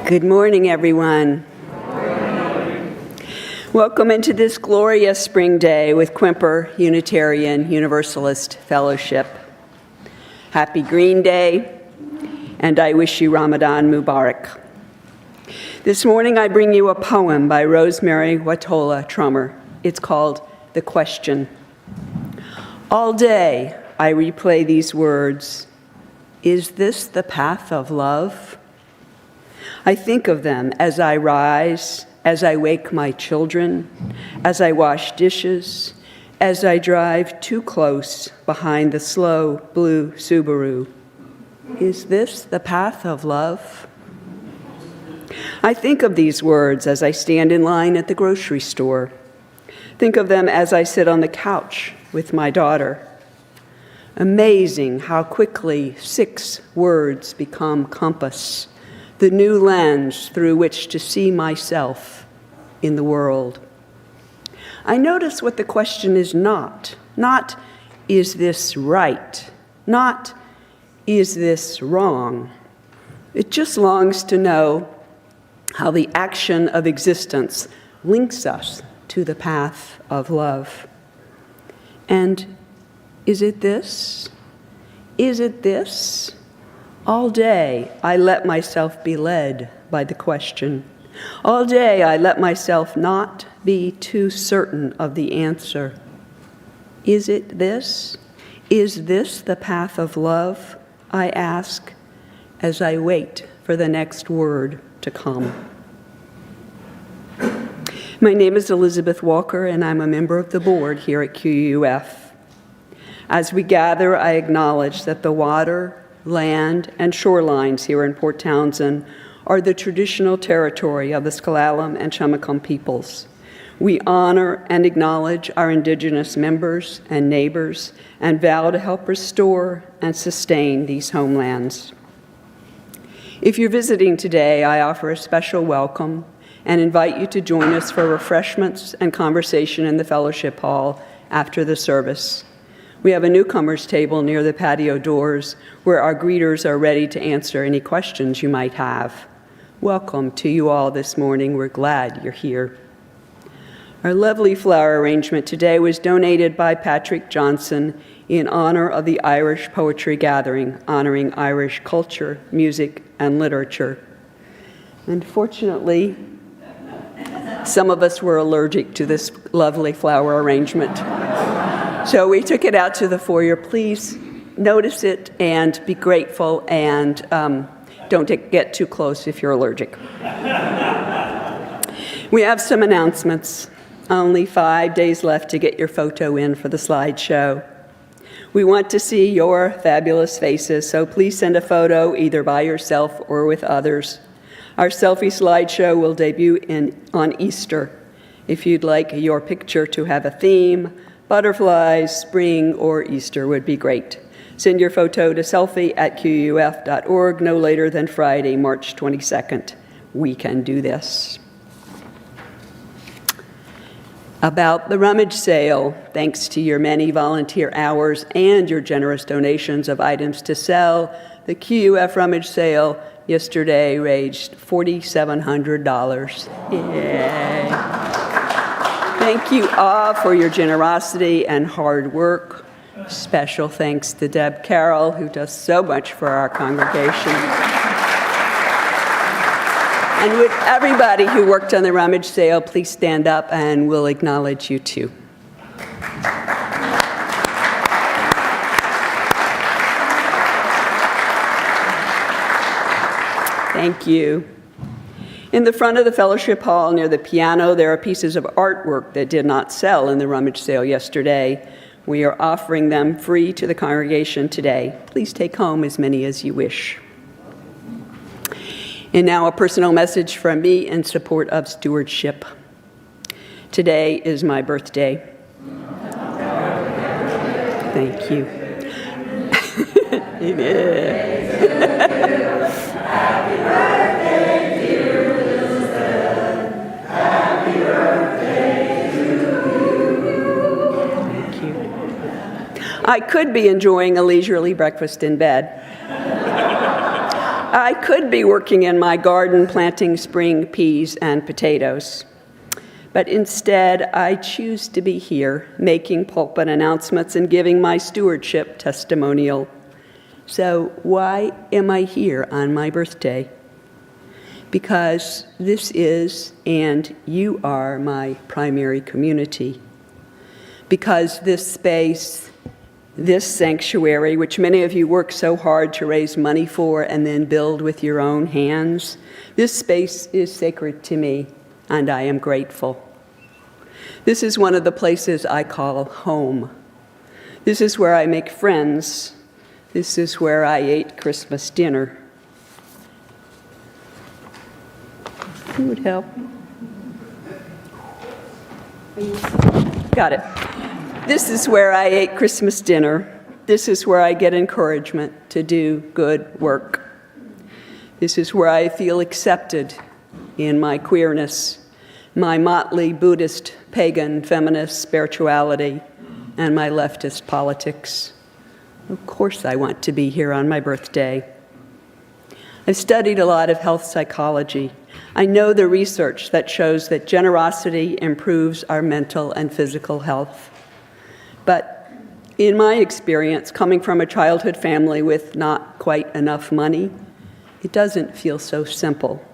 Good morning, everyone. Welcome into this glorious spring day with Quimper Unitarian Universalist Fellowship. Happy Green Day, and I wish you Ramadan Mubarak. This morning I bring you a poem by Rosemary Watola Trummer. It's called The Question. All day I replay these words. Is this the path of love? I think of them as I rise, as I wake my children, as I wash dishes, as I drive too close behind the slow blue Subaru. Is this the path of love? I think of these words as I stand in line at the grocery store. Think of them as I sit on the couch with my daughter. Amazing how quickly 6 words become compass, the new lens through which to see myself in the world. I notice what the question is not. Not, is this right? Not, is this wrong? It just longs to know how the action of existence links us to the path of love. And is it this? Is it this? All day, I let myself be led by the question. All day, I let myself not be too certain of the answer. Is it this? Is this the path of love? I ask as I wait for the next word to come. My name is Elizabeth Walker, and I'm a member of the board here at QUUF. As we gather, I acknowledge that the water, land, and shorelines here in Port Townsend are the traditional territory of the S'Klallam and Chumacum peoples. We honor and acknowledge our indigenous members and neighbors and vow to help restore and sustain these homelands. If you're visiting today, I offer a special welcome and invite you to join us for refreshments and conversation in the fellowship hall after the service. We have a newcomers table near the patio doors where our greeters are ready to answer any questions you might have. Welcome to you all this morning. We're glad you're here. Our lovely flower arrangement today was donated by Patrick Johnson in honor of the Irish Poetry Gathering, honoring Irish culture, music, and literature. Unfortunately, some of us were allergic to this lovely flower arrangement. So we took it out to the foyer. Please notice it and be grateful, and don't get too close if you're allergic. We have some announcements. Only 5 days left to get your photo in for the slideshow. We want to see your fabulous faces, so please send a photo either by yourself or with others. Our selfie slideshow will debut on Easter. If you'd like your picture to have a theme, butterflies, spring, or Easter would be great. Send your photo to selfie@quuf.org no later than Friday, March 22nd. We can do this. About the rummage sale, thanks to your many volunteer hours and your generous donations of items to sell, the QUF rummage sale yesterday raised $4,700. Yay! Thank you all for your generosity and hard work. Special thanks to Deb Carroll, who does so much for our congregation. And with everybody who worked on the rummage sale, please stand up and we'll acknowledge you too. Thank you. In the front of the fellowship hall near the piano, there are pieces of artwork that did not sell in the rummage sale yesterday. We are offering them free to the congregation today. Please take home as many as you wish. And now a personal message from me in support of stewardship. Today is my birthday. Thank you. Amen. Happy birthday, dear Elizabeth. Happy birthday to you. Thank you. I could be enjoying a leisurely breakfast in bed. I could be working in my garden planting spring peas and potatoes, but instead I choose to be here making pulpit announcements and giving my stewardship testimonial. So why am I here on my birthday? Because this is and you are my primary community. Because this space, this sanctuary, which many of you work so hard to raise money for and then build with your own hands, this space is sacred to me, and I am grateful. This is one of the places I call home. This is where I make friends. This is where I ate Christmas dinner. Who would help? Got it. This is where I ate Christmas dinner. This is where I get encouragement to do good work. This is where I feel accepted in my queerness, my motley Buddhist, pagan, feminist spirituality, and my leftist politics. Of course I want to be here on my birthday. I've studied a lot of health psychology. I know the research that shows that generosity improves our mental and physical health. But in my experience, coming from a childhood family with not quite enough money, it doesn't feel so simple.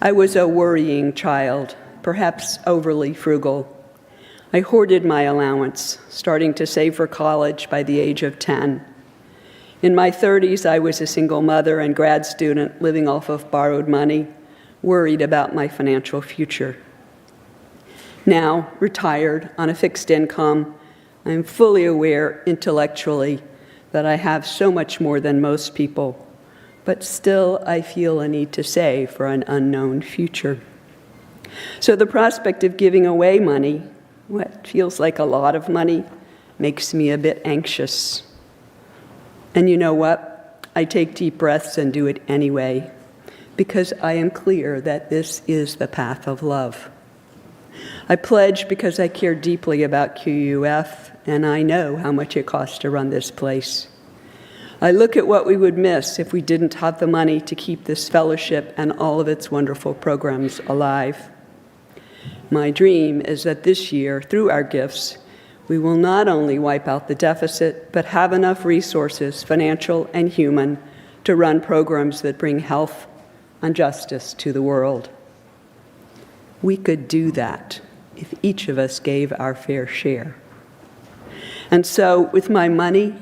I was a worrying child, perhaps overly frugal. I hoarded my allowance, starting to save for college by the age of 10. In my 30s, I was a single mother and grad student living off of borrowed money, worried about my financial future. Now, retired on a fixed income, I'm fully aware intellectually that I have so much more than most people, but still I feel a need to save for an unknown future. So the prospect of giving away money, what feels like a lot of money, makes me a bit anxious. And you know what? I take deep breaths and do it anyway, because I am clear that this is the path of love. I pledge because I care deeply about QUUF, and I know how much it costs to run this place. I look at what we would miss if we didn't have the money to keep this fellowship and all of its wonderful programs alive. My dream is that this year, through our gifts, we will not only wipe out the deficit, but have enough resources, financial and human, to run programs that bring health and justice to the world. We could do that if each of us gave our fair share. And so, with my money,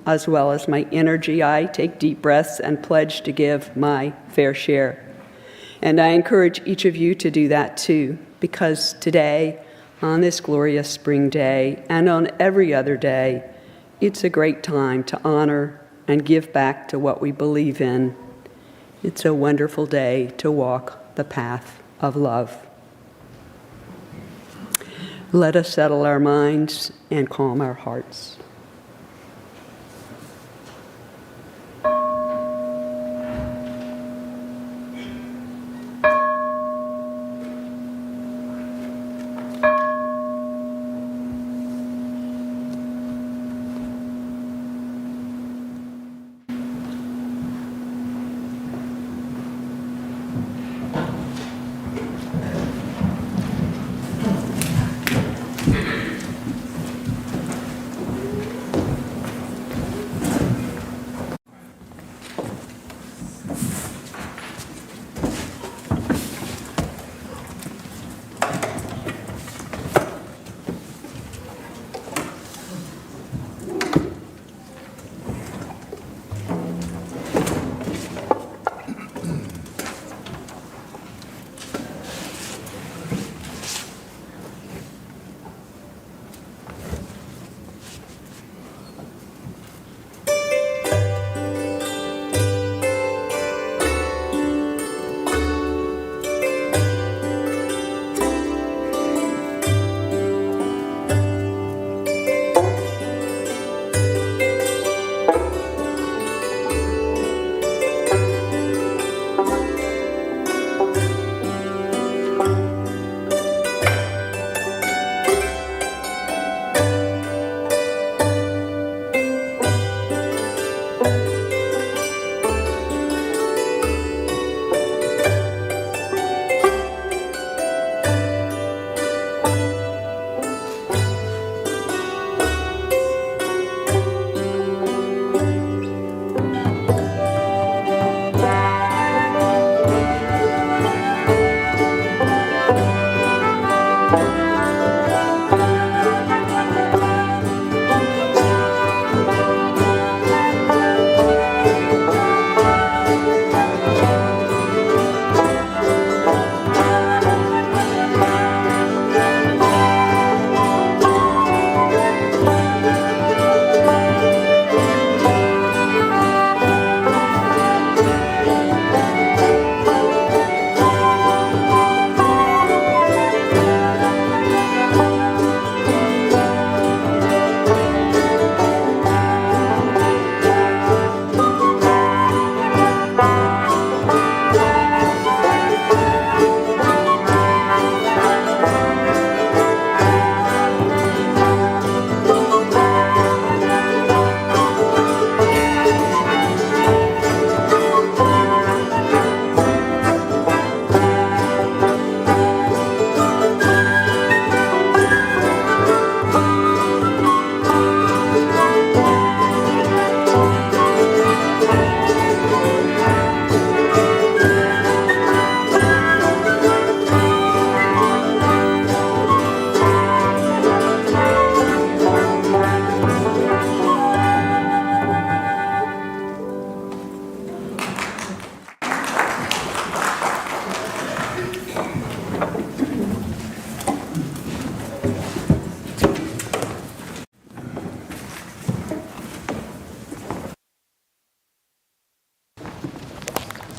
as well as my energy, I take deep breaths and pledge to give my fair share. And I encourage each of you to do that too, because today, on this glorious spring day, and on every other day, it's a great time to honor and give back to what we believe in. It's a wonderful day to walk the path of love. Let us settle our minds and calm our hearts.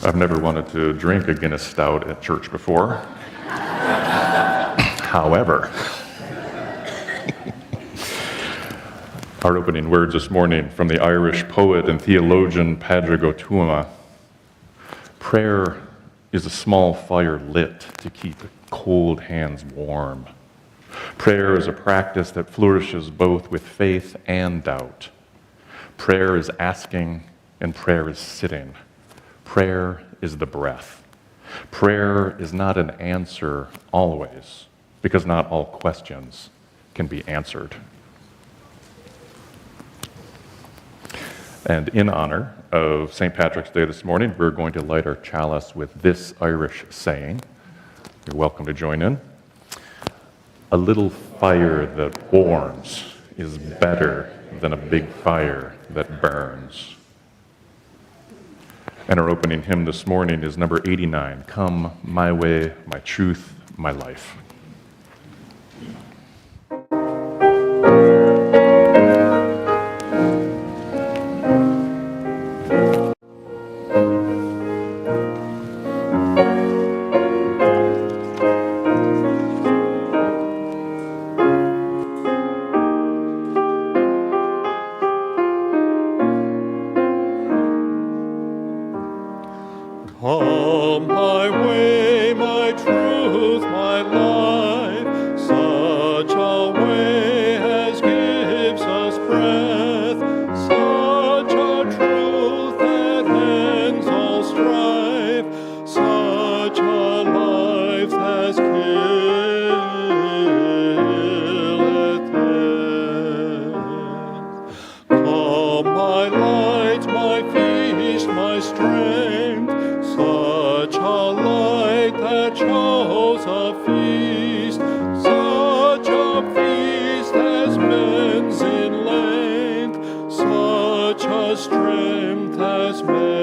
I've never wanted to drink a Guinness Stout at church before. However, our opening words this morning from the Irish poet and theologian Pádraig Ó Tuama. Prayer is a small fire lit to keep cold hands warm. Prayer is a practice that flourishes both with faith and doubt. Prayer is asking and prayer is sitting. Prayer is the breath. Prayer is not an answer always, because not all questions can be answered. And in honor of St. Patrick's Day this morning, we're going to light our chalice with this Irish saying. You're welcome to join in. A little fire that warms is better than a big fire that burns. And our opening hymn this morning is number 89, Come, My Way, My Truth, My Life. Come my way, my truth, my life, such a way as gives us breath, such a truth that ends all strife, such a life as killeth death. Come my light, my feast, my strength, such a light that shows a feast, such a feast as bends in length, such a strength as makes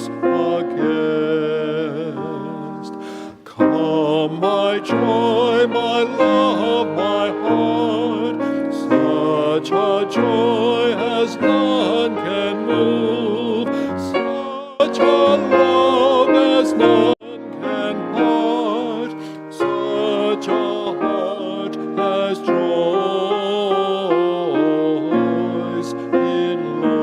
a guest. Come my joy, my love, my heart, such a joy as none can move, such a love as none can part, such a heart as joys in love.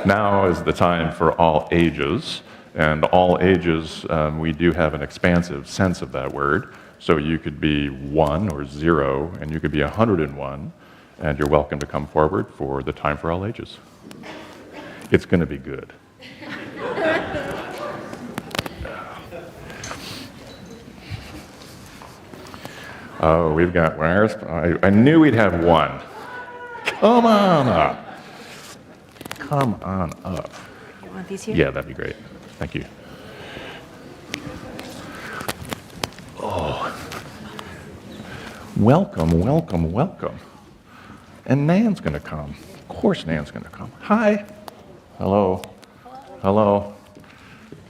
Now is the time for all ages. And all ages, we do have an expansive sense of that word. So you could be 1 or 0, and you could be 101, and you're welcome to come forward for the time for all ages. It's going to be good. Oh, we've got, I knew we'd have one. Come on up. Come on up. You want these here? Yeah, that'd be great. Thank you. Oh. Welcome, welcome, welcome. And Nan's going to come. Of course Nan's going to come. Hi. Hello. Hello.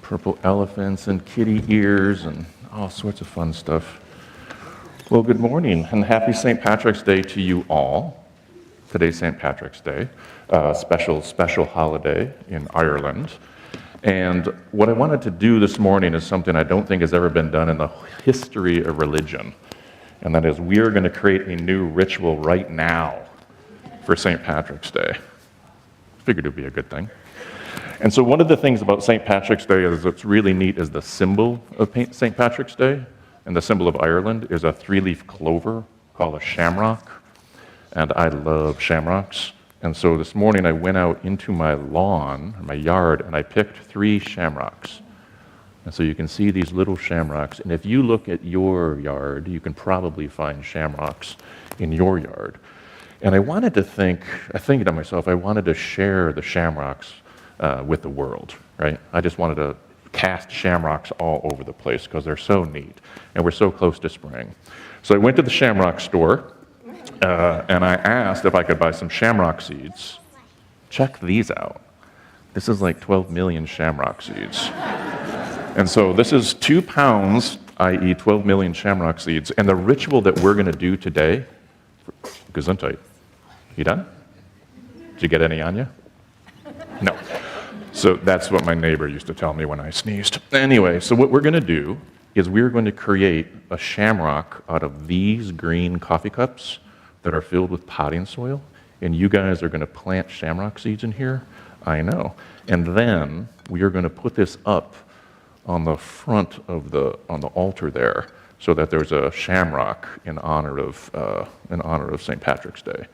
Purple elephants and kitty ears and all sorts of fun stuff. Well, good morning and happy St. Patrick's Day to you all. Today's St. Patrick's Day, a special holiday in Ireland. And what I wanted to do this morning is something I don't think has ever been done in the history of religion. And that is, we are going to create a new ritual right now for St. Patrick's Day. Figured it would be a good thing. And so one of the things about St. Patrick's Day is what's really neat is the symbol of St. Patrick's Day. And the symbol of Ireland is a 3-leaf clover called a shamrock. And I love shamrocks. And so this morning I went out into my lawn, my yard, and I picked 3 shamrocks. And so you can see these little shamrocks. And if you look at your yard, you can probably find shamrocks in your yard. And I wanted to think to myself, I wanted to share the shamrocks with the world, right? I just wanted to cast shamrocks all over the place because they're so neat. And we're so close to spring. So I went to the shamrock store. And I asked if I could buy some shamrock seeds. Check these out. This is like 12 million shamrock seeds. And so this is 2 pounds, i.e. 12 million shamrock seeds. And the ritual that we're going to do today, Gesundheit. You done? Did you get any on you? No. So that's what my neighbor used to tell me when I sneezed. Anyway, so what we're going to do is we're going to create a shamrock out of these green coffee cups that are filled with potting soil. And you guys are going to plant shamrock seeds in here. I know. And then we are going to put this up on the front of on the altar there, so that there's a shamrock in honor of St. Patrick's Day.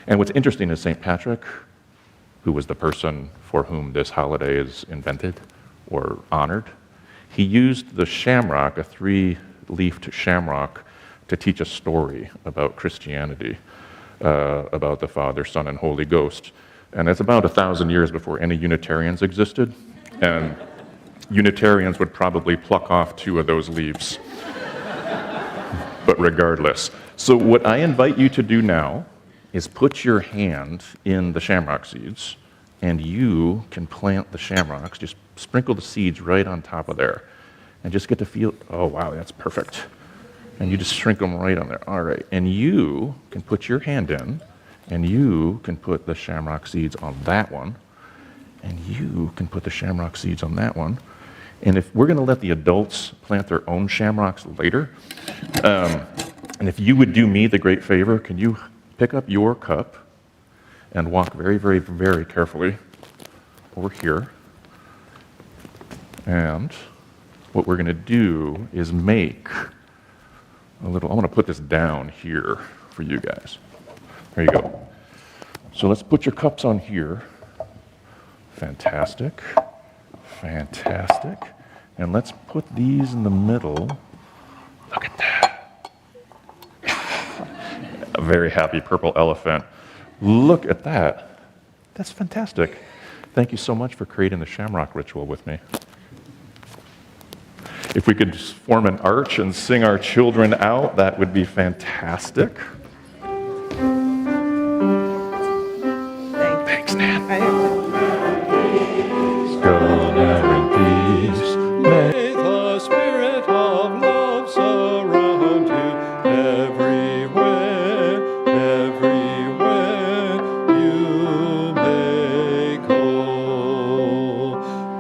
And what's interesting is St. Patrick, who was the person for whom this holiday is invented or honored, he used the shamrock, a 3-leafed shamrock, to teach a story about Christianity, about the Father, Son, and Holy Ghost. And it's about 1,000 years before any Unitarians existed. And Unitarians would probably pluck off 2 of those leaves. But regardless. So what I invite you to do now is put your hand in the shamrock seeds, and you can plant the shamrocks. Just sprinkle the seeds right on top of there. And just get to feel, oh wow, that's perfect. And you just shrink them right on there. All right. And you can put your hand in, and you can put the shamrock seeds on that one, and you can put the shamrock seeds on that one. And if we're going to let the adults plant their own shamrocks later, and if you would do me the great favor, can you pick up your cup and walk very, very, very carefully over here. And what we're going to do is make a little, I'm going to put this down here for you guys. There you go. So let's put your cups on here. Fantastic. Fantastic. And let's put these in the middle. Look at that. A very happy purple elephant. Look at that. That's fantastic. Thank you so much for creating the shamrock ritual with me. If we could just form an arch and sing our children out, that would be fantastic. Thanks, Nan. Go now in peace. May the spirit of love surround you everywhere, everywhere you may go.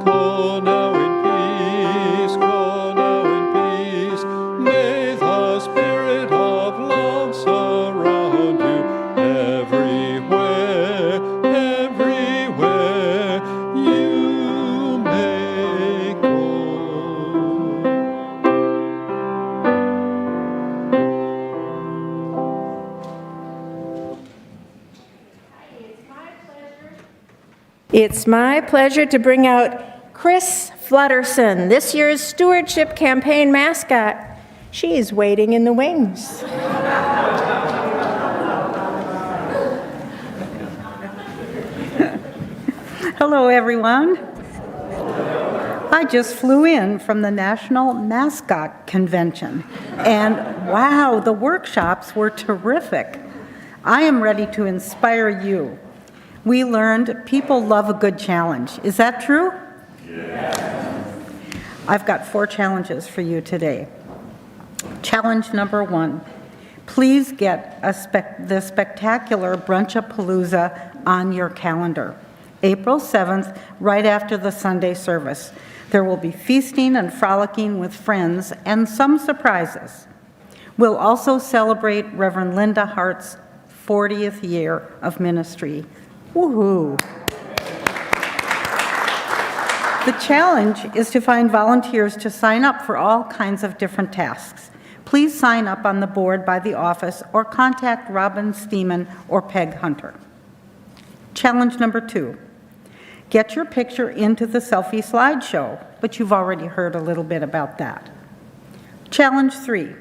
Go now in peace, go now in peace. May the spirit of love surround you everywhere, everywhere you may go. It's my pleasure to bring out Chris Flutterson, this year's stewardship campaign mascot. She's waiting in the wings. Hello, everyone. I just flew in from the National Mascot Convention, and wow, the workshops were terrific. I am ready to inspire you. We learned people love a good challenge. Is that true? Yes. I've got 4 challenges for you today. Challenge number 1, please get the spectacular Brunchapalooza on your calendar. April 7th, right after the Sunday service. There will be feasting and frolicking with friends and some surprises. We'll also celebrate Reverend Linda Hart's 40th year of ministry. Woohoo! The challenge is to find volunteers to sign up for all kinds of different tasks. Please sign up on the board by the office or contact Robin Steeman or Peg Hunter. Challenge number 2. Get your picture into the selfie slideshow, but you've already heard a little bit about that. Challenge 3.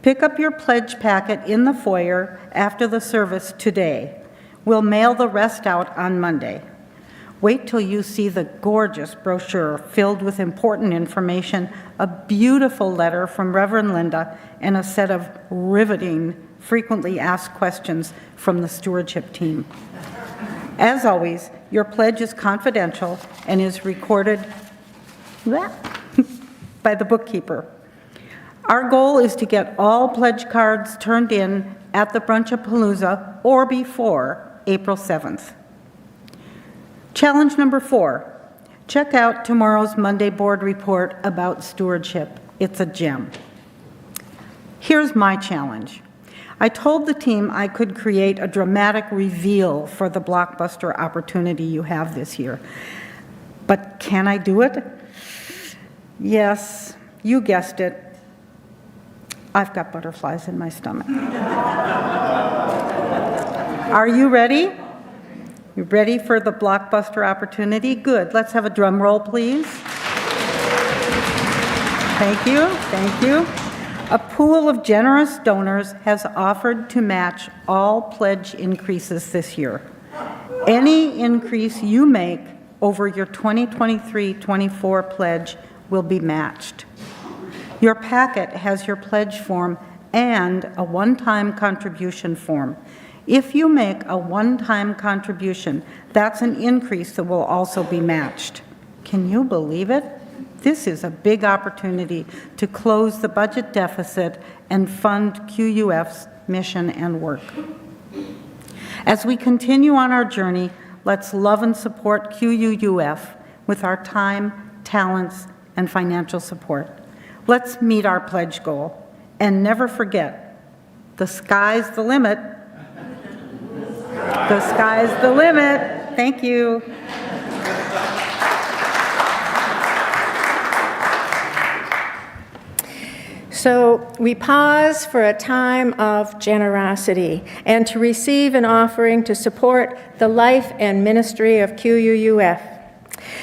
Pick up your pledge packet in the foyer after the service today. We'll mail the rest out on Monday. Wait till you see the gorgeous brochure filled with important information, a beautiful letter from Reverend Linda, and a set of riveting, frequently asked questions from the stewardship team. As always, your pledge is confidential and is recorded by the bookkeeper. Our goal is to get all pledge cards turned in at the Brunchapalooza or before April 7th. Challenge number 4, check out tomorrow's Monday board report about stewardship. It's a gem. Here's my challenge. I told the team I could create a dramatic reveal for the blockbuster opportunity you have this year. But can I do it? Yes, you guessed it. I've got butterflies in my stomach. Are you ready? You ready for the blockbuster opportunity? Good. Let's have a drum roll, please. Thank you. Thank you. A pool of generous donors has offered to match all pledge increases this year. Any increase you make over your 2023-24 pledge will be matched. Your packet has your pledge form and a one-time contribution form. If you make a one-time contribution, that's an increase that will also be matched. Can you believe it? This is a big opportunity to close the budget deficit and fund QUF's mission and work. As we continue on our journey, let's love and support QUUF with our time, talents, and financial support. Let's meet our pledge goal. And never forget, the sky's the limit. The sky's the limit. Thank you. So we pause for a time of generosity and to receive an offering to support the life and ministry of QUUF.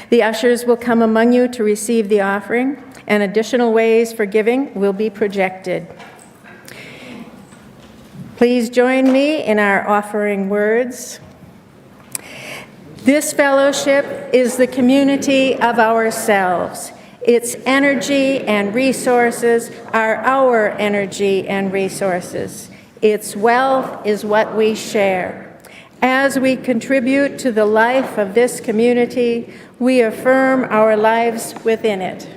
The ushers will come among you to receive the offering, and additional ways for giving will be projected. Please join me in our offering words. This fellowship is the community of ourselves. Its energy and resources are our energy and resources. Its wealth is what we share. As we contribute to the life of this community, we affirm our lives within it.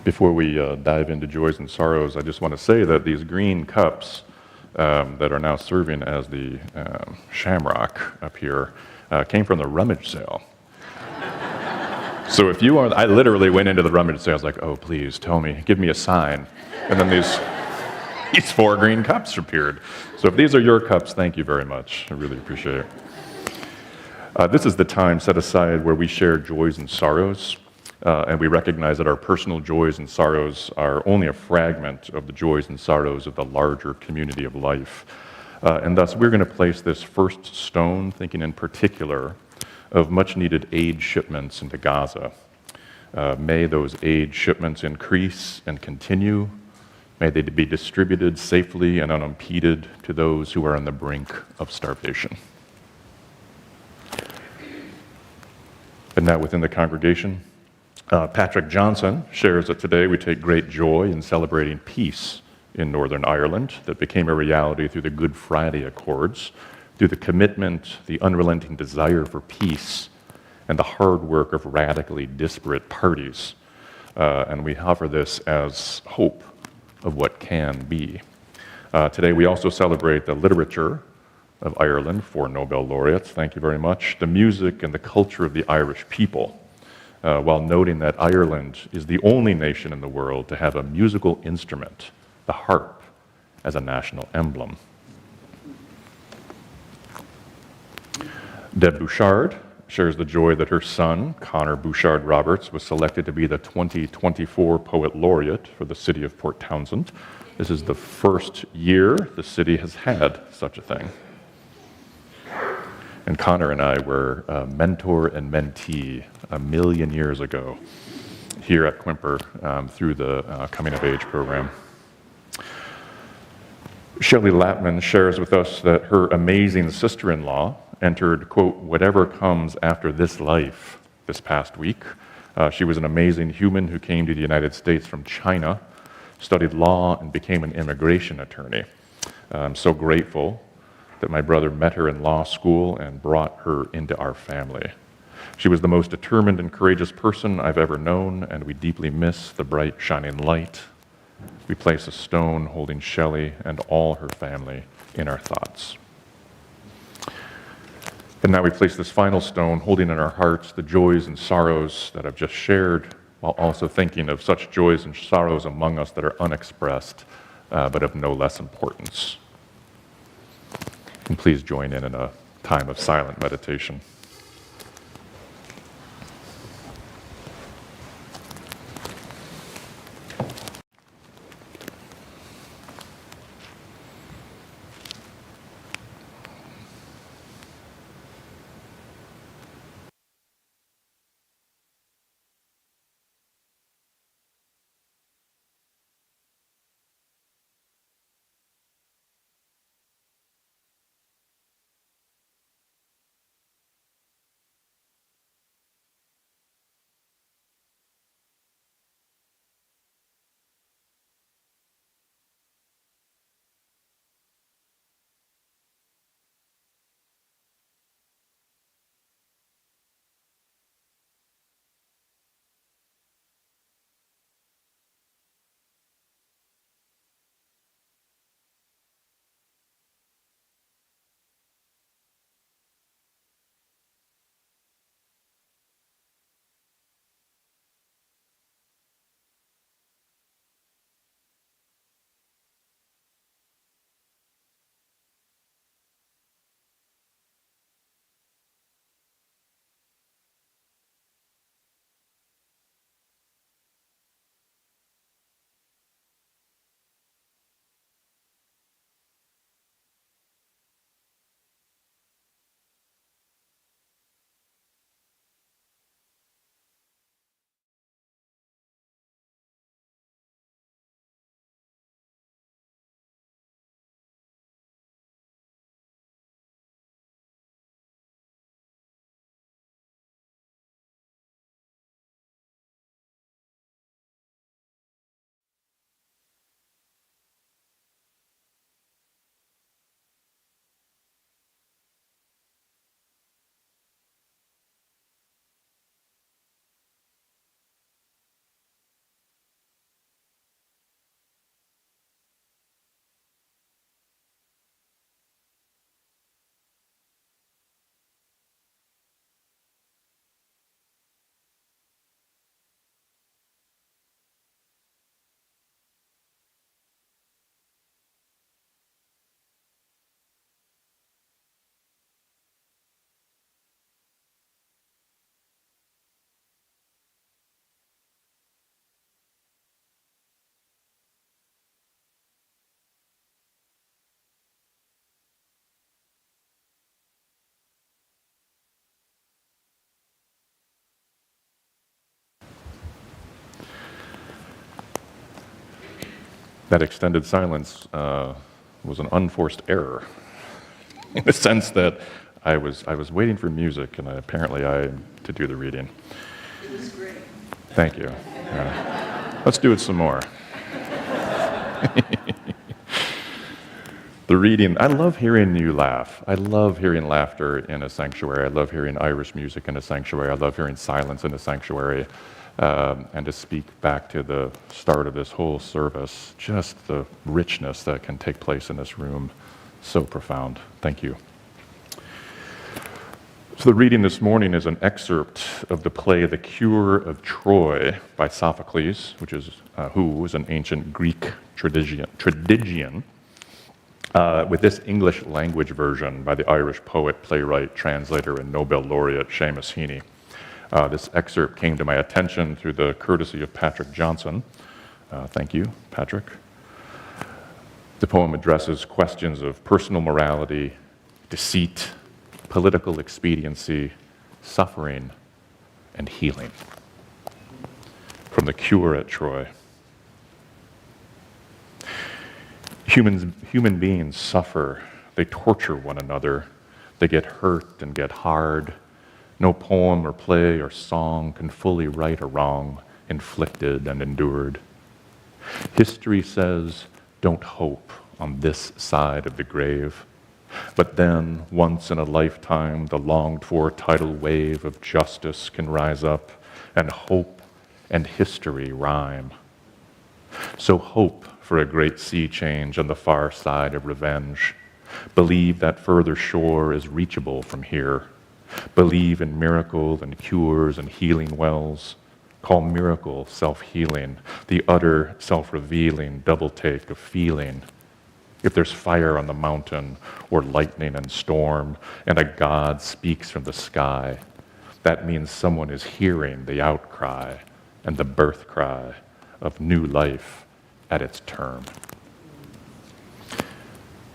Before we dive into joys and sorrows, I just want to say that these green cups that are now serving as the shamrock up here came from the rummage sale. So if you are, I literally went into the rummage sale. I was like, oh, please tell me, give me a sign. And then these 4 green cups appeared. So if these are your cups, thank you very much. I really appreciate it. This is the time set aside where we share joys and sorrows. And we recognize that our personal joys and sorrows are only a fragment of the joys and sorrows of the larger community of life. And thus, we're going to place this first stone, thinking in particular of much-needed aid shipments into Gaza. May those aid shipments increase and continue. May they be distributed safely and unimpeded to those who are on the brink of starvation. And now within the congregation, Patrick Johnson shares that today we take great joy in celebrating peace in Northern Ireland that became a reality through the Good Friday Accords, through the commitment, the unrelenting desire for peace, and the hard work of radically disparate parties. And we offer this as hope of what can be. Today we also celebrate the literature of Ireland, 4 Nobel laureates, thank you very much, the music and the culture of the Irish people, while noting that Ireland is the only nation in the world to have a musical instrument, the harp, as a national emblem. Deb Bouchard shares the joy that her son, Connor Bouchard Roberts, was selected to be the 2024 Poet Laureate for the city of Port Townsend. This is the first year the city has had such a thing. And Connor and I were mentor and mentee a million years ago here at Quimper through the Coming of Age program. Shelley Lapman shares with us that her amazing sister-in-law entered, quote, whatever comes after this life this past week. She was an amazing human who came to the United States from China, studied law, and became an immigration attorney. I'm so grateful that my brother met her in law school and brought her into our family. She was the most determined and courageous person I've ever known, and we deeply miss the bright, shining light. We place a stone holding Shelley and all her family in our thoughts. And now we place this final stone holding in our hearts the joys and sorrows that I've just shared, while also thinking of such joys and sorrows among us that are unexpressed, but of no less importance. And please join in a time of silent meditation. that extended silence was an unforced error, in the sense that I was waiting for music, and apparently I to do the reading. It was great. Thank you. Yeah. Let's do it some more. The reading, I love hearing you laugh. I love hearing laughter in a sanctuary. I love hearing Irish music in a sanctuary. I love hearing silence in a sanctuary. And to speak back to the start of this whole service, just the richness that can take place in this room, so profound. Thank you. So the reading this morning is an excerpt of the play The Cure of Troy by Sophocles, who was an ancient Greek tragedian, with this English language version by the Irish poet, playwright, translator, and Nobel laureate Seamus Heaney. This excerpt came to my attention through the courtesy of Patrick Johnson. Thank you, Patrick. The poem addresses questions of personal morality, deceit, political expediency, suffering, and healing. From The Cure at Troy. Human beings suffer. They torture one another. They get hurt and get hard. No poem or play or song can fully right a wrong inflicted and endured. History says, don't hope on this side of the grave. But then, once in a lifetime, the longed-for tidal wave of justice can rise up, and hope and history rhyme. So hope for a great sea change on the far side of revenge. Believe that further shore is reachable from here. Believe in miracle and cures and healing wells. Call miracle self-healing, the utter self-revealing double take of feeling. If there's fire on the mountain or lightning and storm, and a God speaks from the sky, that means someone is hearing the outcry and the birth cry of new life at its term.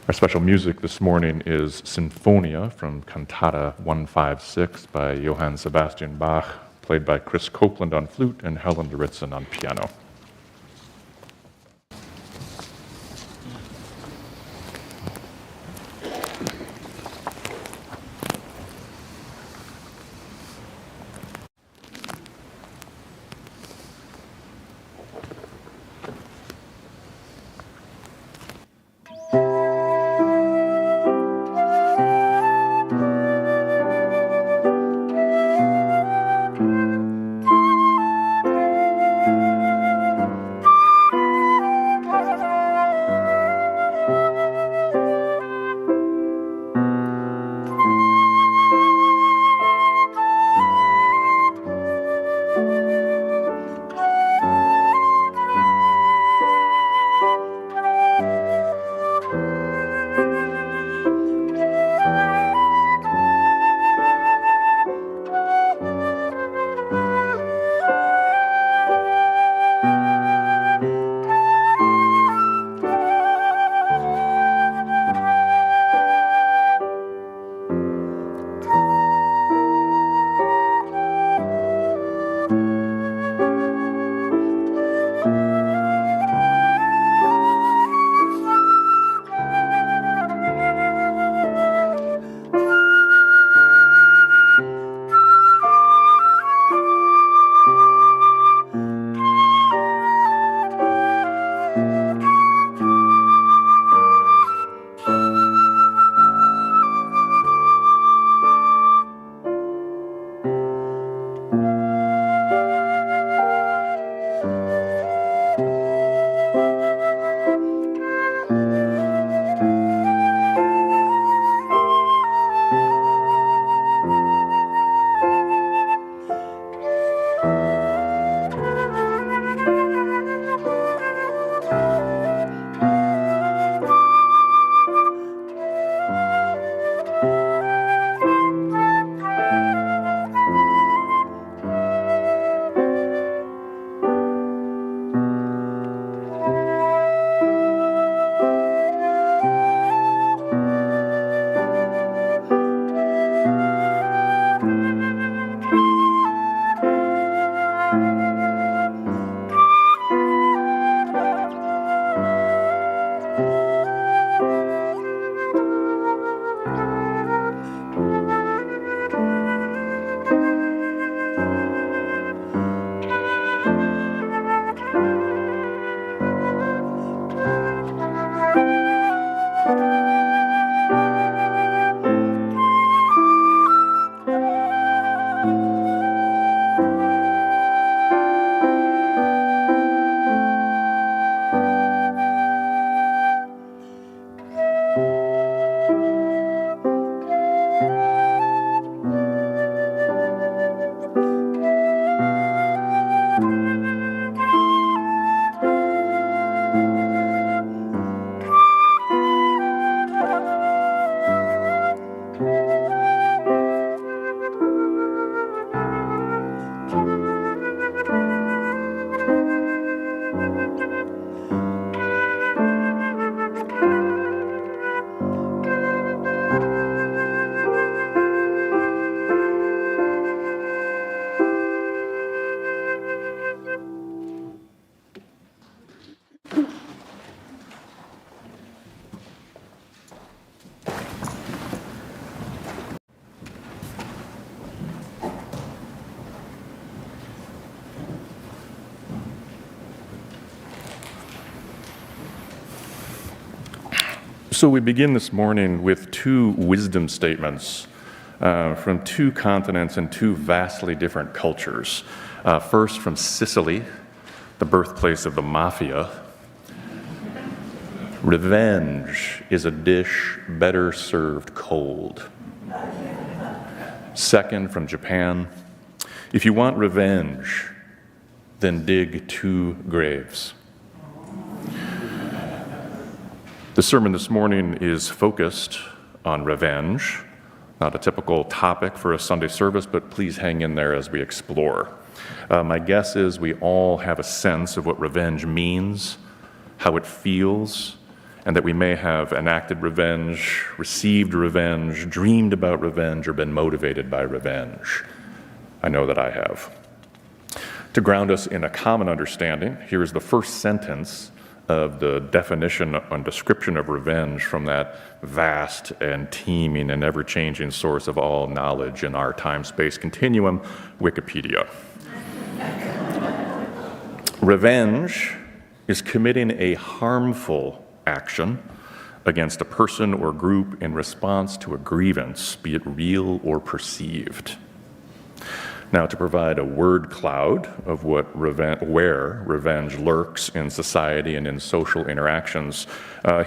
Our special music this morning is Sinfonia from Cantata 156 by Johann Sebastian Bach, played by Chris Copeland on flute and Helen Lauritzen on piano. So we begin this morning with two wisdom statements from two continents and two vastly different cultures. First from Sicily, the birthplace of the mafia. Revenge is a dish better served cold. Second from Japan, if you want revenge, then dig 2 graves. The sermon this morning is focused on revenge, not a typical topic for a Sunday service, but please hang in there as we explore. My guess is we all have a sense of what revenge means, how it feels, and that we may have enacted revenge, received revenge, dreamed about revenge, or been motivated by revenge. I know that I have. To ground us in a common understanding, here is the first sentence of the definition and description of revenge from that vast and teeming and ever-changing source of all knowledge in our time-space continuum, Wikipedia. Revenge is committing a harmful action against a person or group in response to a grievance, be it real or perceived. Now, to provide a word cloud of where revenge lurks in society and in social interactions,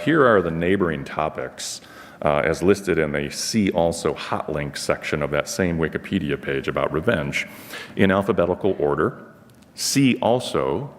here are the neighboring topics as listed in the See Also Hot Link section of that same Wikipedia page about revenge. In alphabetical order, see also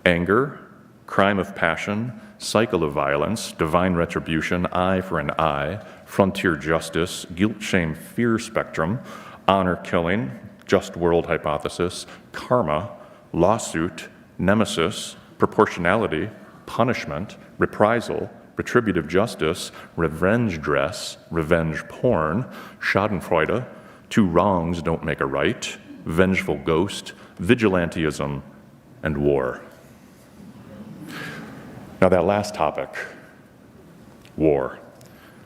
anger, crime of passion, cycle of violence, divine retribution, eye for an eye, frontier justice, guilt, shame, fear spectrum, honor killing, just world hypothesis, karma, lawsuit, nemesis, proportionality, punishment, reprisal, retributive justice, revenge dress, revenge porn, schadenfreude, 2 wrongs don't make a right, vengeful ghost, vigilantism, and war. Now that last topic, war,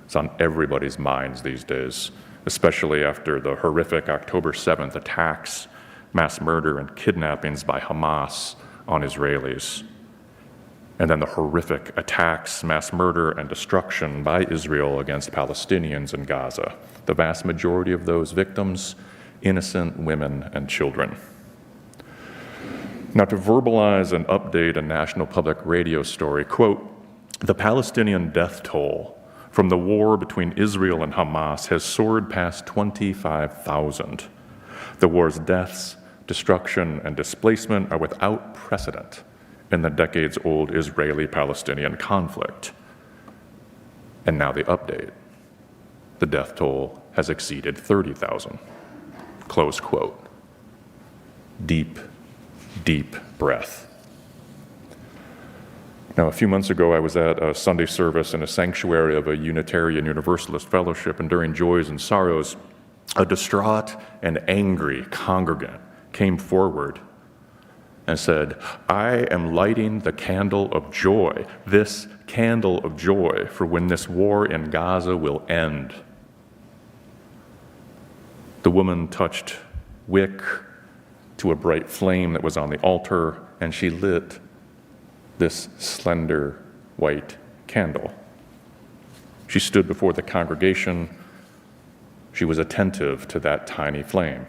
is on everybody's minds these days, especially after the horrific October 7th attacks, mass murder, and kidnappings by Hamas on Israelis. And then the horrific attacks, mass murder, and destruction by Israel against Palestinians in Gaza. The vast majority of those victims, innocent women and children. Now, to verbalize and update a National Public Radio story, quote, the Palestinian death toll from the war between Israel and Hamas has soared past 25,000. The war's deaths, destruction, and displacement are without precedent in the decades-old Israeli-Palestinian conflict. And now the update. The death toll has exceeded 30,000. Close quote. Deep, deep breath. Now, a few months ago, I was at a Sunday service in a sanctuary of a Unitarian Universalist fellowship, and during joys and sorrows, a distraught and angry congregant came forward and said, I am lighting the candle of joy, this candle of joy for when this war in Gaza will end. The woman touched wick to a bright flame that was on the altar, and she lit this slender white candle. She stood before the congregation. She was attentive to that tiny flame.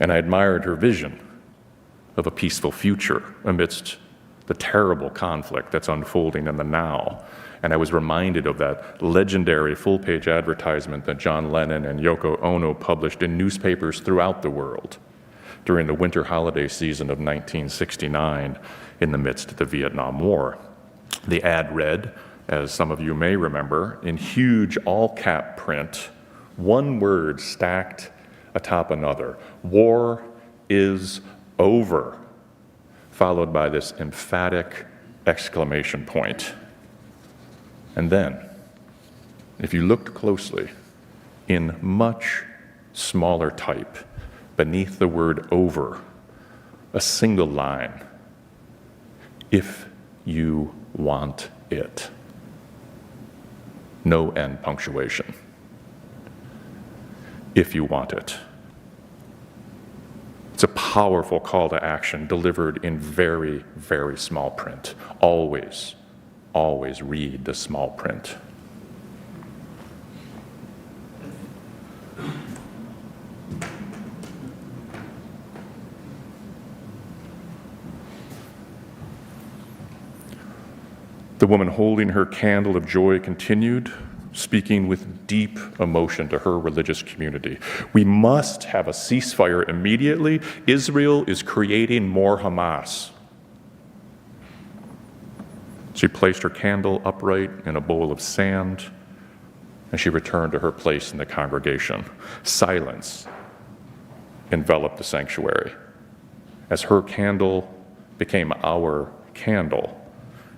And I admired her vision of a peaceful future amidst the terrible conflict that's unfolding in the now. And I was reminded of that legendary full-page advertisement that John Lennon and Yoko Ono published in newspapers throughout the world during the winter holiday season of 1969 in the midst of the Vietnam War. The ad read, as some of you may remember, in huge all-cap print, one word stacked atop another, war is over, followed by this emphatic exclamation point. And then, if you looked closely, in much smaller type, beneath the word over, a single line, if you want it. No end punctuation. If you want it. It's a powerful call to action delivered in very, very small print. Always, always read the small print. The woman holding her candle of joy continued, speaking with deep emotion to her religious community. We must have a ceasefire immediately. Israel is creating more Hamas. She placed her candle upright in a bowl of sand, and she returned to her place in the congregation. Silence enveloped the sanctuary as her candle became our candle,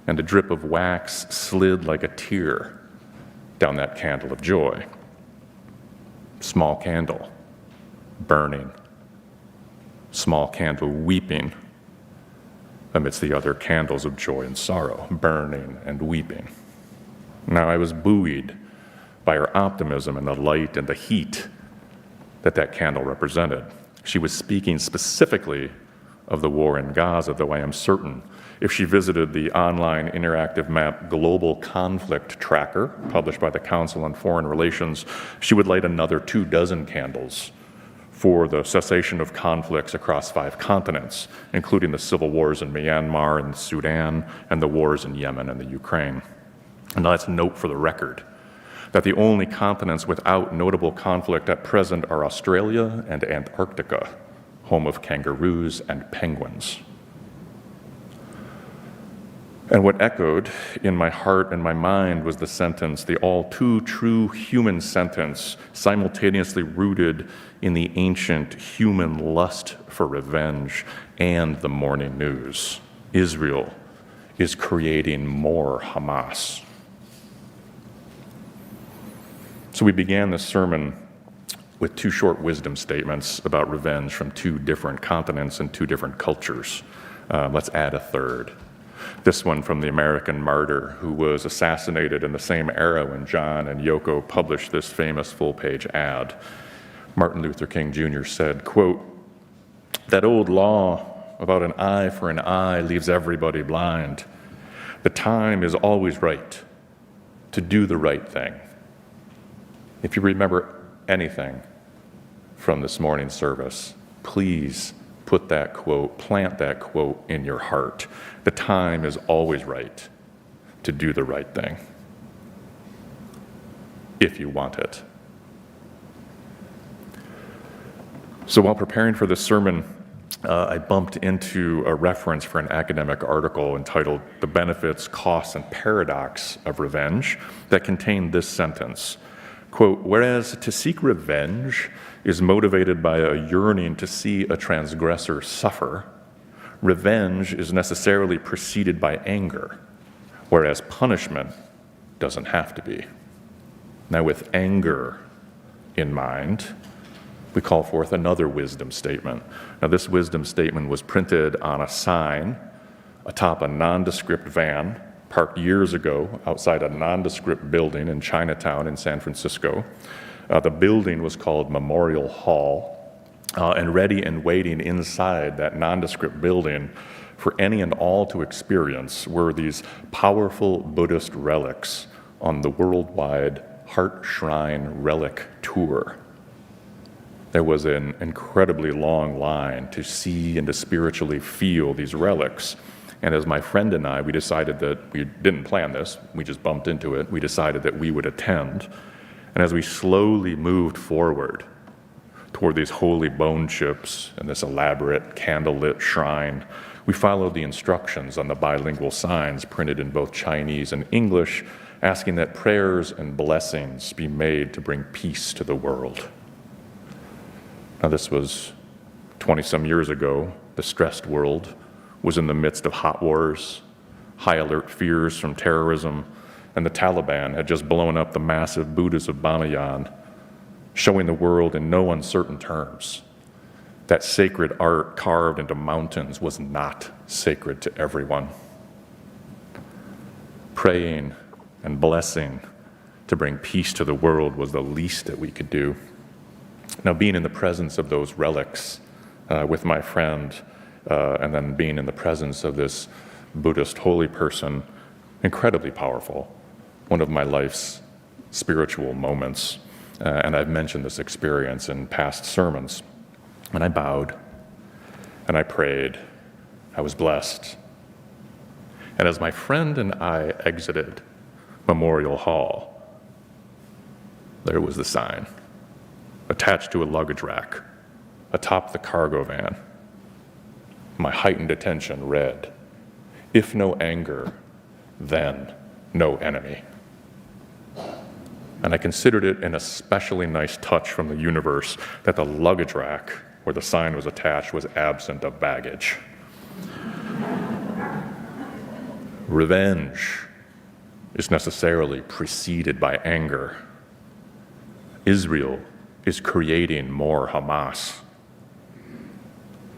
and a drip of wax slid like a tear down that candle of joy. Small candle, burning. Small candle weeping amidst the other candles of joy and sorrow, burning and weeping. Now I was buoyed by her optimism and the light and the heat that candle represented. She was speaking specifically of the war in Gaza, though I am certain if she visited the online interactive map Global Conflict Tracker, published by the Council on Foreign Relations, she would light another 24 candles for the cessation of conflicts across 5 continents, including the civil wars in Myanmar and Sudan, and the wars in Yemen and the Ukraine. And let's note for the record that the only continents without notable conflict at present are Australia and Antarctica, home of kangaroos and penguins. And what echoed in my heart and my mind was the sentence, the all too true human sentence, simultaneously rooted in the ancient human lust for revenge and the morning news. Israel is creating more Hamas. So we began this sermon with 2 short wisdom statements about revenge from 2 different continents and 2 different cultures. Let's add a third. This one from the American martyr who was assassinated in the same era when John and Yoko published this famous full-page ad. Martin Luther King Jr. said, quote, "That old law about an eye for an eye leaves everybody blind. The time is always right to do the right thing." If you remember anything from this morning's service, please put that quote, plant that quote in your heart. The time is always right to do the right thing, if you want it. So while preparing for this sermon, I bumped into a reference for an academic article entitled "The Benefits, Costs, and Paradox of Revenge" that contained this sentence, quote, "Whereas to seek revenge is motivated by a yearning to see a transgressor suffer, revenge is necessarily preceded by anger, whereas punishment doesn't have to be." Now, with anger in mind, we call forth another wisdom statement. Now, this wisdom statement was printed on a sign atop a nondescript van parked years ago outside a nondescript building in Chinatown in San Francisco. The building was called Memorial Hall, and ready and waiting inside that nondescript building for any and all to experience were these powerful Buddhist relics on the worldwide Heart Shrine Relic Tour. There was an incredibly long line to see and to spiritually feel these relics. And as my friend and I, we decided that we didn't plan this, we just bumped into it, we decided that we would attend. And as we slowly moved forward toward these holy bone chips and this elaborate candlelit shrine, we followed the instructions on the bilingual signs printed in both Chinese and English, asking that prayers and blessings be made to bring peace to the world. Now, this was 20-some years ago. The stressed world was in the midst of hot wars, high alert fears from terrorism, and the Taliban had just blown up the massive Buddhas of Bamiyan, showing the world in no uncertain terms that sacred art carved into mountains was not sacred to everyone. Praying and blessing to bring peace to the world was the least that we could do. Now, being in the presence of those relics with my friend, and then being in the presence of this Buddhist holy person, incredibly powerful, one of my life's spiritual moments, and I've mentioned this experience in past sermons. And I bowed, and I prayed. I was blessed. And as my friend and I exited Memorial Hall, there was the sign, attached to a luggage rack, atop the cargo van. My heightened attention read, "If no anger, then no enemy." And I considered it an especially nice touch from the universe that the luggage rack where the sign was attached was absent of baggage. Revenge is necessarily preceded by anger. Israel is creating more Hamas.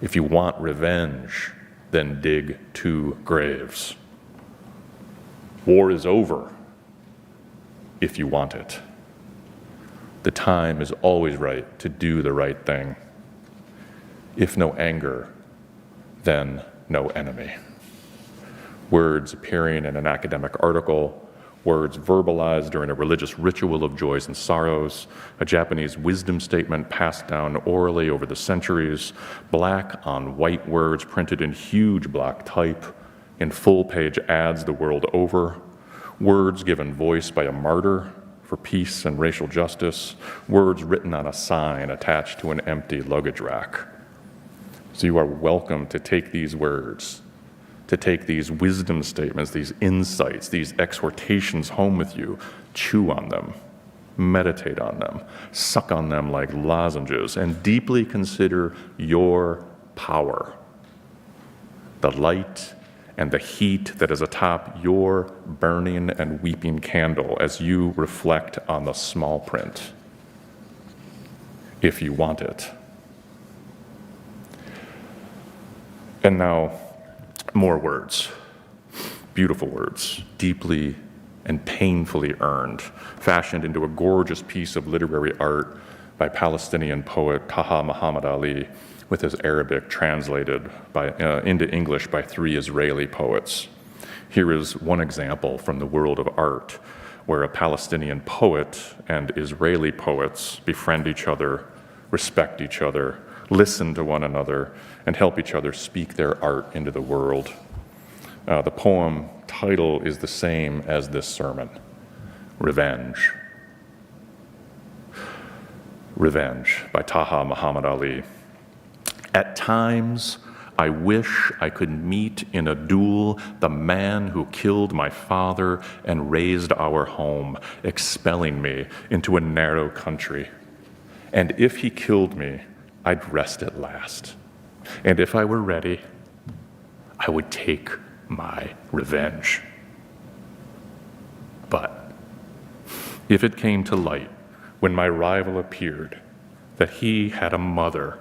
If you want revenge, then dig 2 graves. War is over if you want it. The time is always right to do the right thing. If no anger, then no enemy. Words appearing in an academic article, words verbalized during a religious ritual of joys and sorrows, a Japanese wisdom statement passed down orally over the centuries, black on white words printed in huge block type, in full-page ads the world over, words given voice by a martyr for peace and racial justice, words written on a sign attached to an empty luggage rack. So you are welcome to take these words, to take these wisdom statements, these insights, these exhortations home with you, chew on them, meditate on them, suck on them like lozenges, and deeply consider your power, the light and the heat that is atop your burning and weeping candle as you reflect on the small print, if you want it. And now, more words, beautiful words, deeply and painfully earned, fashioned into a gorgeous piece of literary art by Palestinian poet Taha Muhammad Ali, with his Arabic translated into English by 3 Israeli poets. Here is one example from the world of art, where a Palestinian poet and Israeli poets befriend each other, respect each other, listen to one another, and help each other speak their art into the world. The poem title is the same as this sermon, Revenge. Revenge by Taha Muhammad Ali. At times, I wish I could meet in a duel the man who killed my father and raised our home, expelling me into a narrow country. And if he killed me, I'd rest at last. And if I were ready, I would take my revenge. But if it came to light when my rival appeared that he had a mother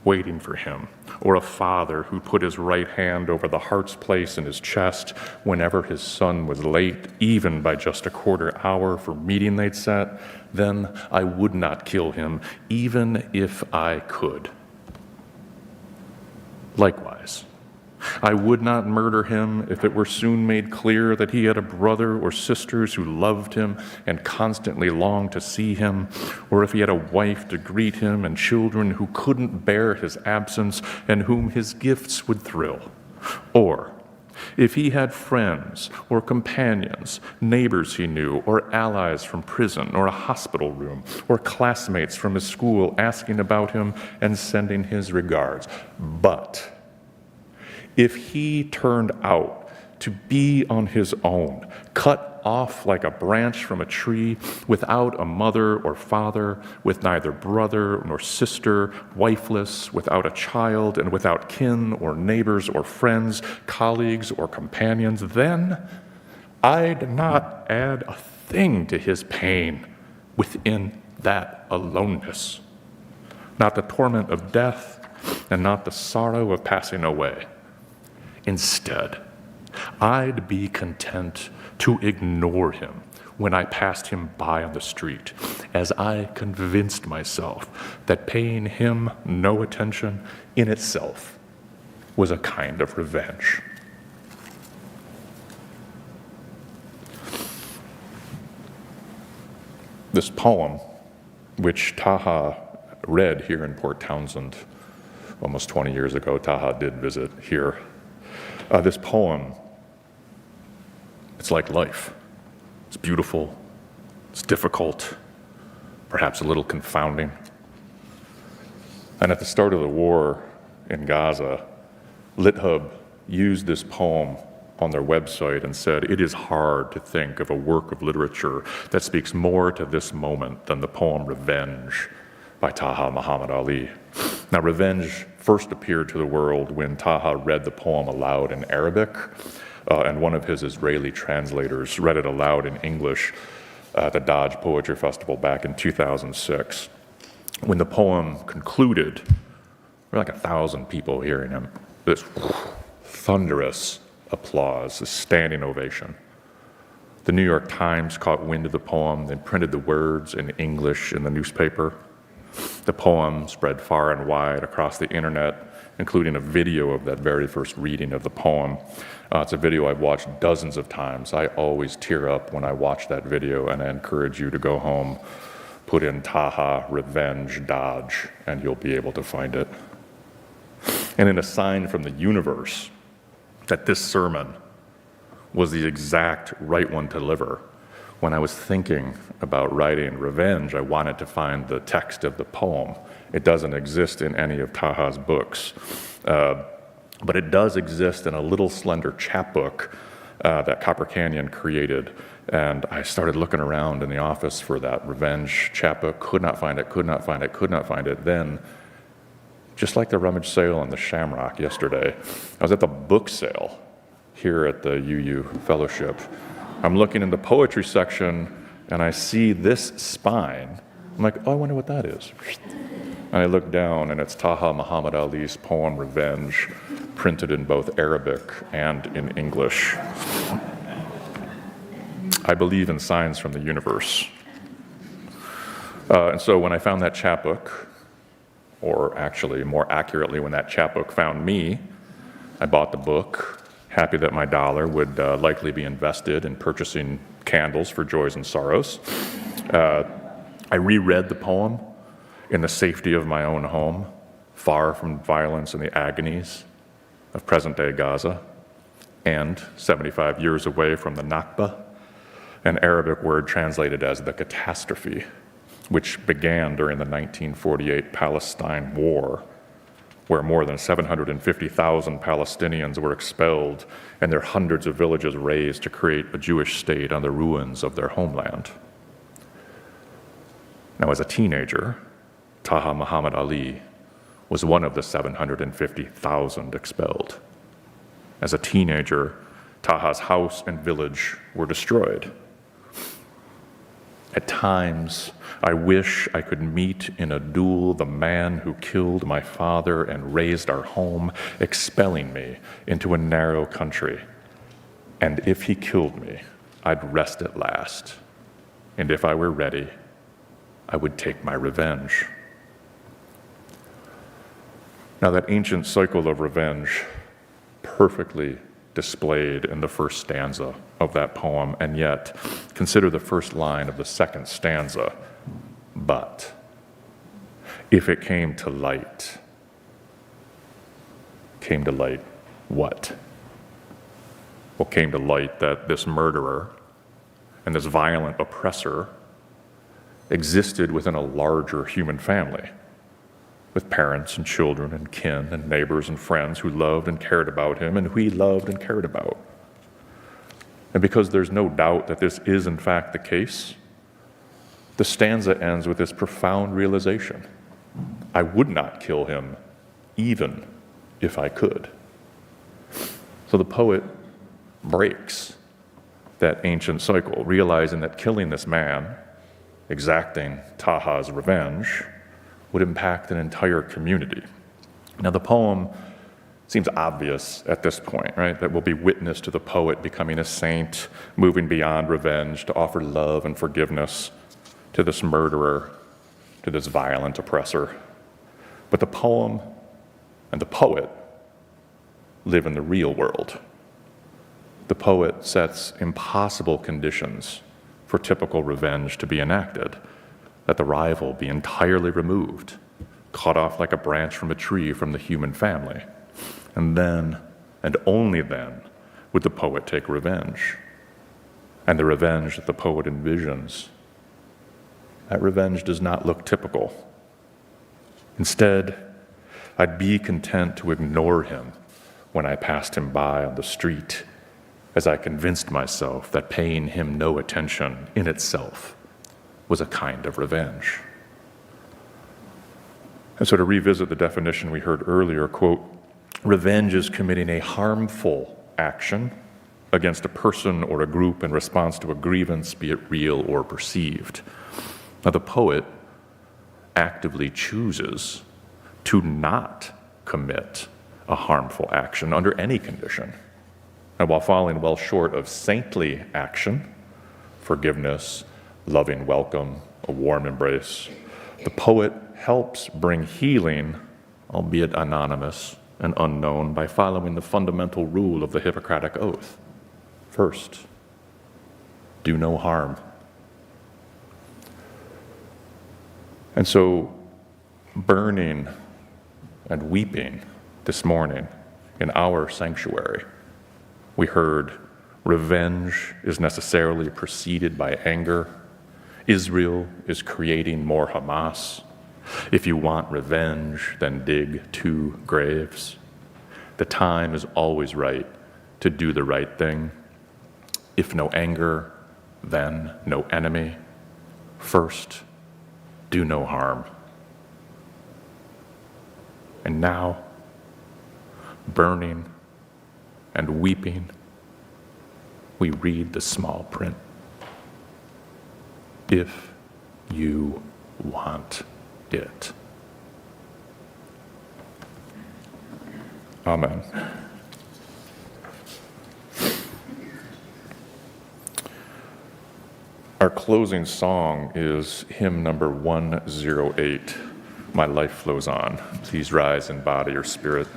waiting for him, or a father who put his right hand over the heart's place in his chest whenever his son was late, even by just a quarter hour for meeting they'd set, then I would not kill him, even if I could. Likewise, I would not murder him if it were soon made clear that he had a brother or sisters who loved him and constantly longed to see him, or if he had a wife to greet him and children who couldn't bear his absence and whom his gifts would thrill, or if he had friends or companions, neighbors he knew, or allies from prison or a hospital room, or classmates from his school asking about him and sending his regards. But if he turned out to be on his own, cut off like a branch from a tree, without a mother or father, with neither brother nor sister, wifeless, without a child, and without kin or neighbors or friends, colleagues or companions, then I'd not add a thing to his pain within that aloneness, not the torment of death and not the sorrow of passing away. Instead, I'd be content to ignore him when I passed him by on the street, as I convinced myself that paying him no attention in itself was a kind of revenge. this poem, which Taha read here in Port Townsend almost 20 years ago. Taha did visit here. This poem, it's like life. It's beautiful, it's difficult, perhaps a little confounding. And at the start of the war in Gaza, LitHub used this poem on their website and said, "It is hard to think of a work of literature that speaks more to this moment than the poem Revenge by Taha Muhammad Ali." Now, Revenge first appeared to the world when Taha read the poem aloud in Arabic, and one of his Israeli translators read it aloud in English at the Dodge Poetry Festival back in 2006. When the poem concluded, there were like 1,000 people hearing him. This thunderous applause, a standing ovation. The New York Times caught wind of the poem and printed the words in English in the newspaper. The poem spread far and wide across the internet, including a video of that very first reading of the poem. It's a video I've watched dozens of times. I always tear up when I watch that video, and I encourage you to go home, put in Taha Revenge Dodge, and you'll be able to find it. And in a sign from the universe that this sermon was the exact right one to deliver, when I was thinking about writing Revenge, I wanted to find the text of the poem. It doesn't exist in any of Taha's books, but it does exist in a little slender chapbook that Copper Canyon created. And I started looking around in the office for that Revenge chapbook, could not find it. Then, just like the rummage sale on the Shamrock yesterday, I was at the book sale here at the UU Fellowship. I'm looking in the poetry section and I see this spine. I'm like, oh, I wonder what that is. And I look down and it's Taha Muhammad Ali's poem Revenge, printed in both Arabic and in English. I believe in signs from the universe. And so when I found that chapbook, or actually more accurately, when that chapbook found me, I bought the book, happy that my dollar would likely be invested in purchasing candles for joys and sorrows. I reread the poem in the safety of my own home, far from violence and the agonies of present-day Gaza, and 75 years away from the Nakba, an Arabic word translated as the catastrophe, which began during the 1948 Palestine War, where more than 750,000 Palestinians were expelled and their hundreds of villages razed to create a Jewish state on the ruins of their homeland. Now, as a teenager, Taha Muhammad Ali was one of the 750,000 expelled. As a teenager, Taha's house and village were destroyed. At times, I wish I could meet in a duel the man who killed my father and razed our home, expelling me into a narrow country. And if he killed me, I'd rest at last. And if I were ready, I would take my revenge. Now, that ancient cycle of revenge, perfectly displayed in the first stanza of that poem, and yet consider the first line of the second stanza. But if it came to light what? Well, came to light that this murderer and this violent oppressor existed within a larger human family, with parents and children and kin and neighbors and friends who loved and cared about him and who he loved and cared about. And because there's no doubt that this is in fact the case, the stanza ends with this profound realization: I would not kill him even if I could. So the poet breaks that ancient cycle, realizing that killing this man, exacting Taha's revenge, would impact an entire community. Now, the poem seems obvious at this point, right? That we'll be witness to the poet becoming a saint, moving beyond revenge to offer love and forgiveness to this murderer, to this violent oppressor. But the poem and the poet live in the real world. The poet sets impossible conditions for typical revenge to be enacted, that the rival be entirely removed, cut off like a branch from a tree from the human family. And then, and only then, would the poet take revenge. And the revenge that the poet envisions, that revenge does not look typical. Instead, I'd be content to ignore him when I passed him by on the street, as I convinced myself that paying him no attention in itself was a kind of revenge. And so to revisit the definition we heard earlier, quote, revenge is committing a harmful action against a person or a group in response to a grievance, be it real or perceived. Now, the poet actively chooses to not commit a harmful action under any condition. And while falling well short of saintly action, forgiveness, loving welcome, a warm embrace, the poet helps bring healing, albeit anonymous and unknown, by following the fundamental rule of the Hippocratic Oath. First, do no harm. And so, burning and weeping this morning in our sanctuary, we heard revenge is necessarily preceded by anger. Israel is creating more Hamas. If you want revenge, then dig 2 graves. The time is always right to do the right thing. If no anger, then no enemy. First, do no harm. And now, burning and weeping, we read the small print. If you want it. Amen. Our closing song is hymn number 108, My Life Flows On. Please rise in body or spirit.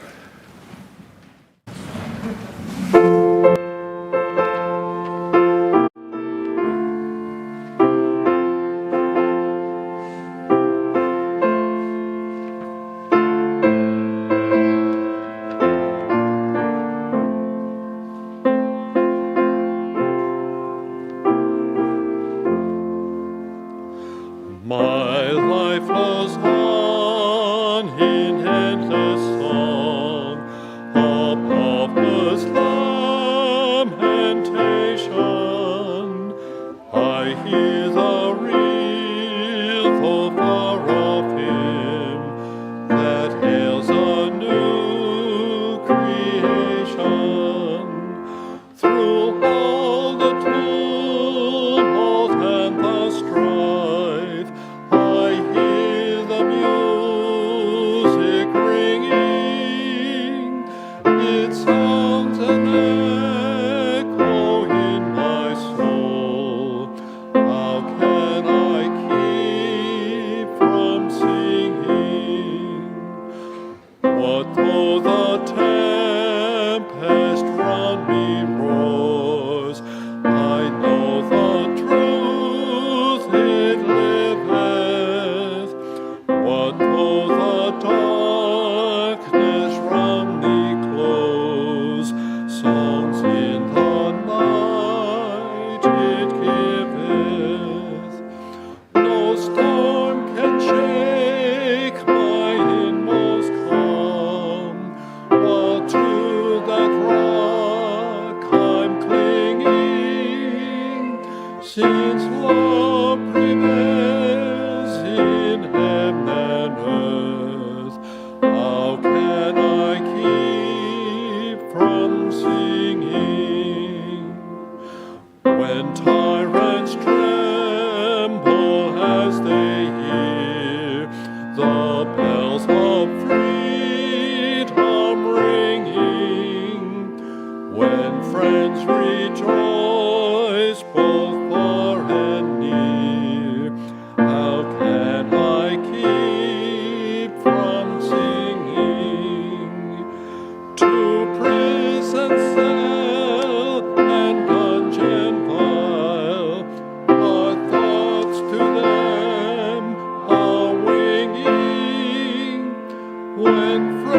My life flows on in endless song.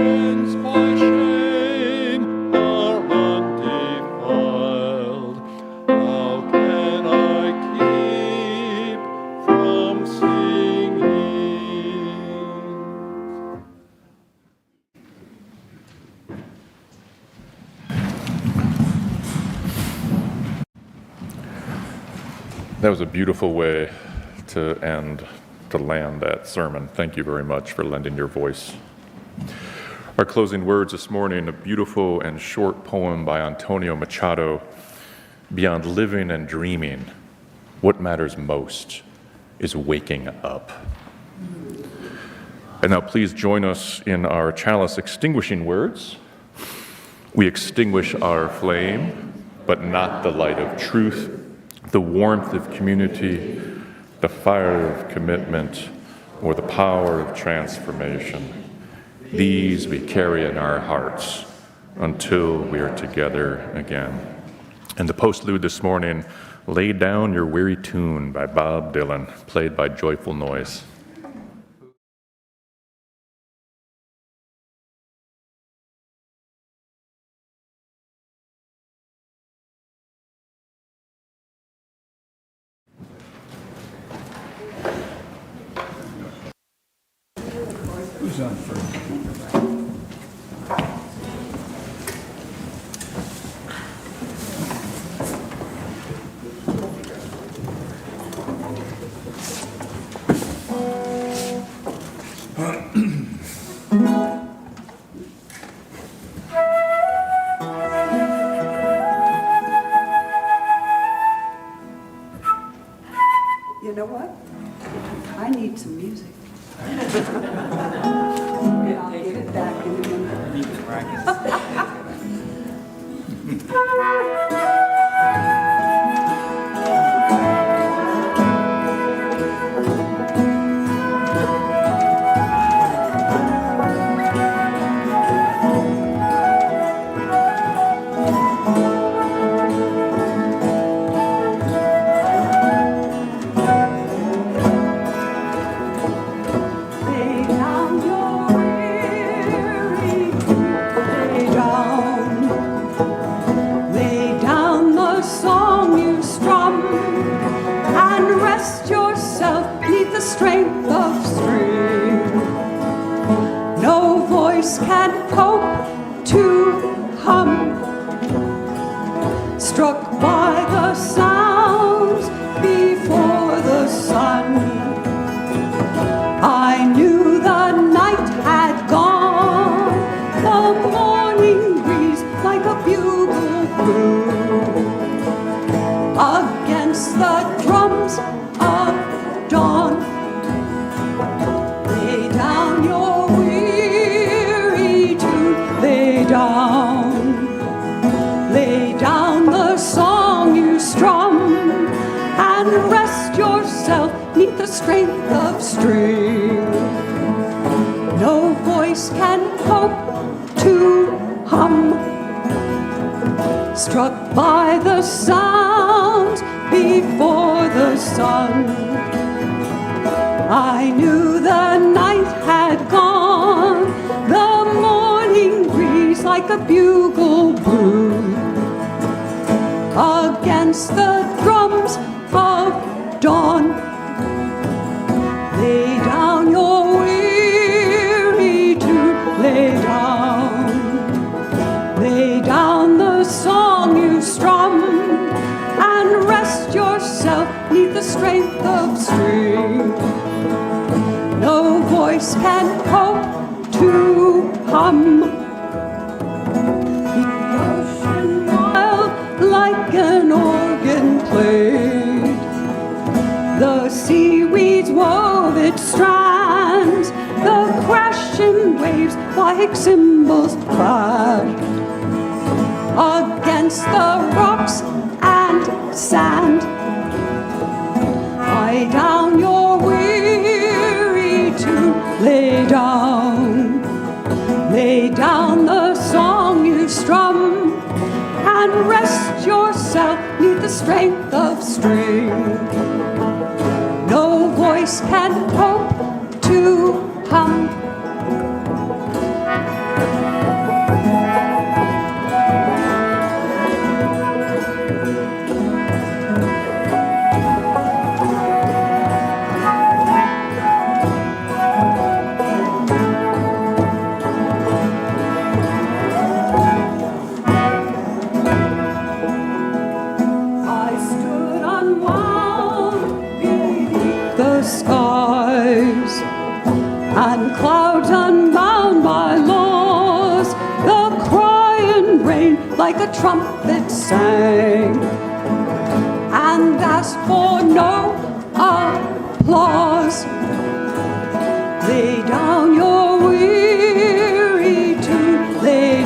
cleansed by shame are undefiled. How can I keep from singing? That was a beautiful way to land that sermon. Thank you very much for lending your voice. Our closing words this morning, a beautiful and short poem by Antonio Machado. Beyond living and dreaming, what matters most is waking up. And now please join us in our chalice extinguishing words. We extinguish our flame, but not the light of truth, the warmth of community, the fire of commitment, or the power of transformation. These we carry in our hearts until we are together again. And the postlude this morning, Lay Down Your Weary Tune by Bob Dylan, played by Joyful Noise. Who's on first? You know what? I need some music. I'll get it back in a minute. Strength of spring, no voice can cope to hum. Struck by the sounds before the sun, I knew the night had gone. The morning breeze like a bugle blew against the drums of dawn. Lay down your weary tune, lay down the song you strum, and rest yourself neath the strength of string. No voice can cope to hum. Struck by the sounds before the sun, I knew the night had gone. The morning breeze like a bugle blew against the drums of dawn. Lay down your weary tune, lay down the song you strum, and rest yourself neath the strength of string. No voice can cope to hum. The ocean wild like an organ played. The seaweeds wove its strands. The crashing waves like cymbals crashed against the rocks and sand. Lie down your weary tune, lay down the song you strum, and rest yourself neath the strength of string. No voice can cope to hum. clouds unbound by laws, the crying rain like a trumpet sang, and asked for no applause. Lay down your weary tune, lay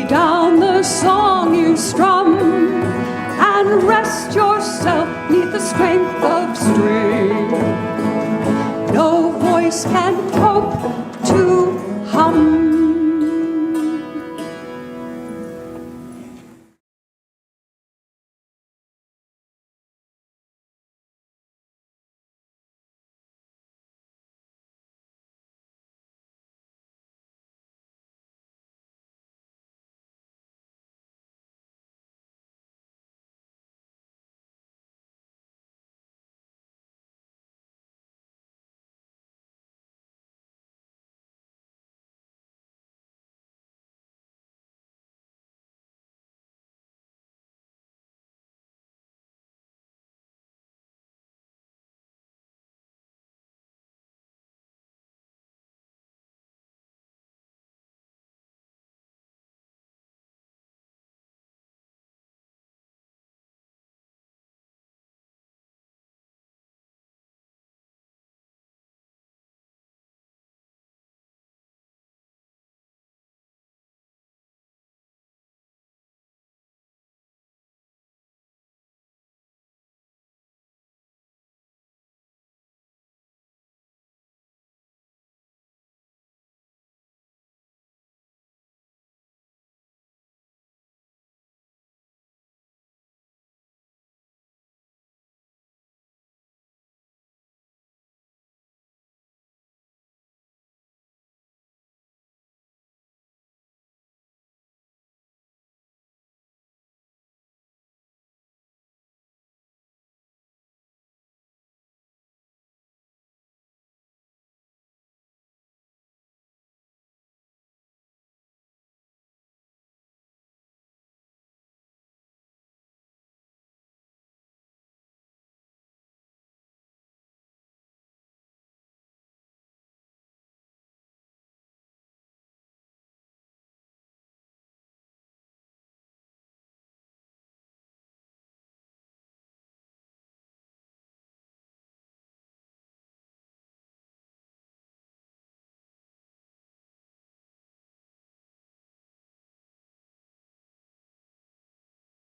down the song you strum, and rest yourself 'neath the strength of string. No voice can